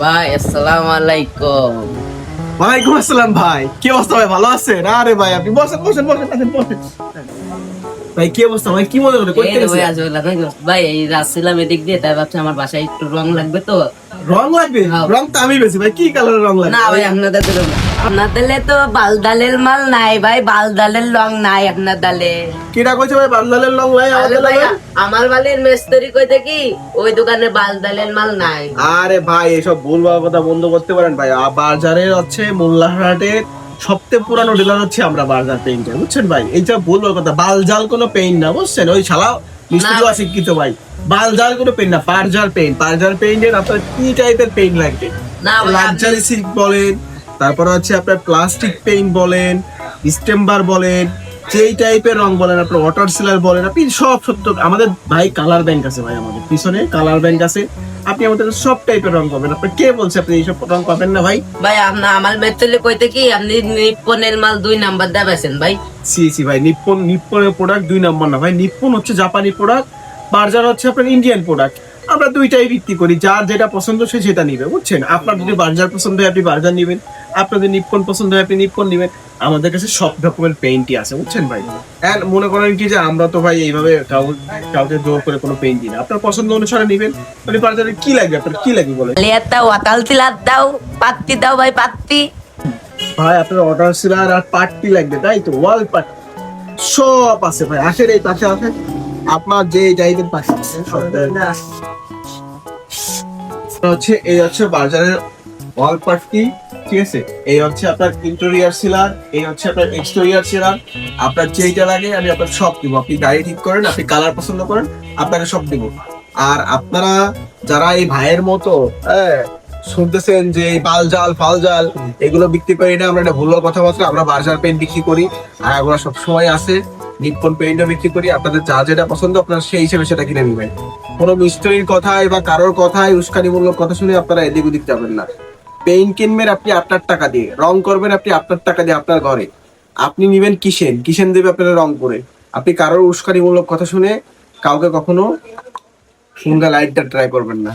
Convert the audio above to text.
ভাই আসসালামু আলাইকুম। ওয়ালাইকুম আসসালাম ভাই, কি অবস্থা ভাই? ভালো আছেন? আরে ভাই আপনি বসেন বসেন বসেন বসেন বসেন। ভাই কি অবস্থা ভাই? কি মনে করে এই করতে তো ভাই গেছেন? আজ ভাই এই যাচ্ছিলাম এদিক দিয়ে, তাই ভাবছি আমার বাসায় একটু রং লাগবে তো। রং লাগবে? হ্যাঁ। রং তো আমি বেশি ভাই, কি কালারের রং লাগবে? না ভাই আপনাদের তো বালদালের মাল নাই ভাই, বালদালের রং নাই আপনার দালে। কিরা কইছে ভাই বান্দালের রং লাই আরে আমাদের ভাই লাগে? আমার বালের মেস্তরি কইতে কি ওই দোকানে বালদালের মাল নাই। আরে ভাই এসব ভুলভাল কথা বন্ধ করতে পারেন ভাই। বাজারের হচ্ছে মোল্লাহাটের সবচেয়ে পুরানো ডিলার হচ্ছে আমরা বাজার পেইন্টার, বুঝছেন ভাই? এইটা ভুলভাল কথা, বালজাল কোনো পেইন্ট না, বুঝছেন? ওই শালা মিস্ত্রি না। অশিক্ষিত ভাই। বালজাল কোনো পেইন্ট না, পারজার পেইন্ট। পারজার পেইন্টের আপনার কি টাইপের পেইন্ট লাগবে? না ভাই, লাক্সারি সিল্ক বলেন, তারপর হচ্ছে আপনার প্লাস্টিক পেইন্ট বলেন, স্টেম্বার বলেন, যেই টাইপের রং বলেন, আপনার ওয়াটার সিলার বলেন, আপনি সব সত্য। আমাদের ভাই কালার ব্যাংক আছে ভাই, আমাদের পিছনে কালার ব্যাংক আছে। আপনি আমাদের সব টাইপের রং পাবেন। আপনি কে বলছে আপনি এইসব রং পাবেন না ভাই? ভাই আপনার আমার মেস্তরি কইতে কি আপনি নিপ্পনের মাল 2 নাম্বার দেবেছেন ভাই। সি সি ভাই, নিপ্পনের প্রোডাক্ট 2 নম্বর না ভাই। নিপ্পন হচ্ছে জাপানি প্রোডাক্ট, বার্জার হচ্ছে আপনার ইন্ডিয়ান প্রোডাক্ট। আমরা দুইটাই বিক্রি করি, যার যেটা পছন্দ সে সেটা নিবে, বুঝছেন? আপনার যদি বার্জার পছন্দ হয় আপনি বার্জার নিবেন, আপনার যদি নিপ্পন পছন্দ হয় আপনি নিপ্পন নিবেন। আমাদের কাছে সব রকমের পেইন্টই আছে, বুঝছেন ভাই? আর মনে করেন কি যে আমরা তো ভাই এইভাবে কাউকে জোর করে কোনো পেইন্ট দিই না। আপনার পছন্দ অনুসারে নিবেন। আপনি বার্জারে কি লাগবে, আপনার কি লাগবে বলেন লিয়াতা ওয়াতাল তিলাত দাও, পাত্তি দাও ভাই পাত্তি। ভাই? আপনার অর্ডার সিলার আর পার্টি লাগবে, তাই তো? ওয়াল পার্টি সব আছে ভাই। আসেন এই পাশে আসেন, আপনার যে টাইপের পাশে আছে সব হচ্ছে। এই হচ্ছে বাজারের ওয়াল পার্টি, ঠিক আছে? এই হচ্ছে আপনার ইন্টেরিয়র সিলার, এই হচ্ছে আপনার এক্সটেরিয়র সিলার। আপনার যেইটা লাগে আমি আপনার সব দিব। আপনি গাড়ি ঠিক করেন, আপনি কালার পছন্দ করেন, আপনাকে সব দিব। আর আপনারা যারা এই ভাইয়ের মতো শুনতেছেন যে এই বালজাল ফালজাল এগুলো বিক্রি করি না, আমরা এটা ভুল কথাবার্তা। আমরা বার্জার পেইন্ট বিক্রি করি, আর এগুলো সবসময় আছে। নিপ্পন পেইন্টও বিক্রি করি। আপনাদের যা যেটা পছন্দ আপনারা সেই হিসেবে সেটা কিনে নেবেন। কোনো মিস্ত্রির কথায় বা কারোর কথায় উস্কানিমূলক কথা শুনে আপনারা এদিক ওদিক যাবেন না। পেইন্ট কিনবেন আপনি আপনার টাকা দিয়ে, রং করবেন আপনি আপনার টাকা দিয়ে আপনার ঘরে। আপনি নিবেন কিসেন দেবে আপনারা রং করে। আপনি কারোর উস্কানিমূলক কথা শুনে কাউকে কখনো সিঙ্গেল লাইটটা ট্রাই করবেন না।